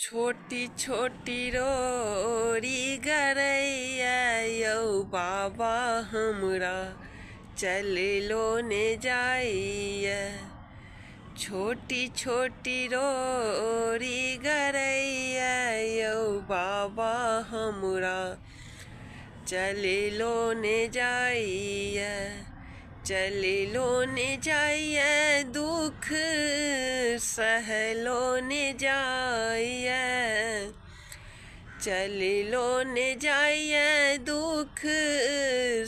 छोटी छोटी रोरी गरैया यौ बाबा हमरा चल लो ने जाइया। छोटी छोटी रोरी गरैया यौ बाबा हमरा चल लो ने जाइया। चल लो ने जाइया दुख सहलो ने जाइया। चल लो ने जाइया दुख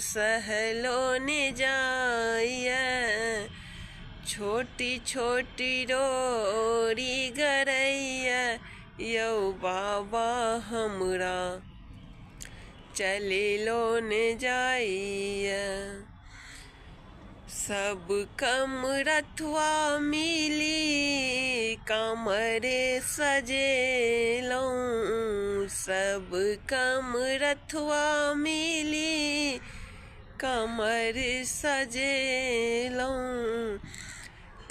सहलो ने जाइया। छोटी छोटी रोरी गरैया यौ बाबा हमरा चल लो ने जाइया। सब कमरथुआ मिली कमर सजेलौं। सब कमरथुआ मिली कमर सजेलौं।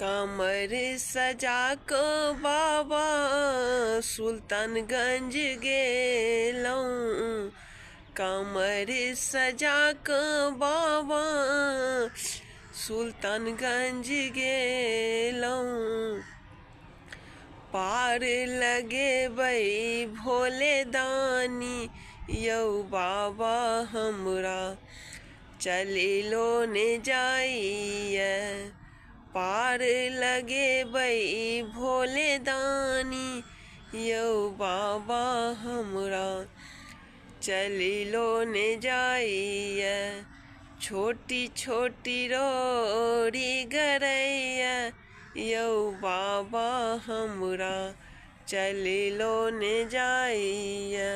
कमर सजा को बाबा सुल्तानगंज गेलौं। कमर सजा को बाबा सुल्तानगंज गेलौं। पार लगे बई भोले दानी यौ बाबा हमरा चल लो ने जाइया। पार लगे बई भोले दानी यौ बाबा हमरा चल लो ने जाइया। छोटी छोटी रोरी गरैया यौ बाबा हमरा चल लो ने जाइया।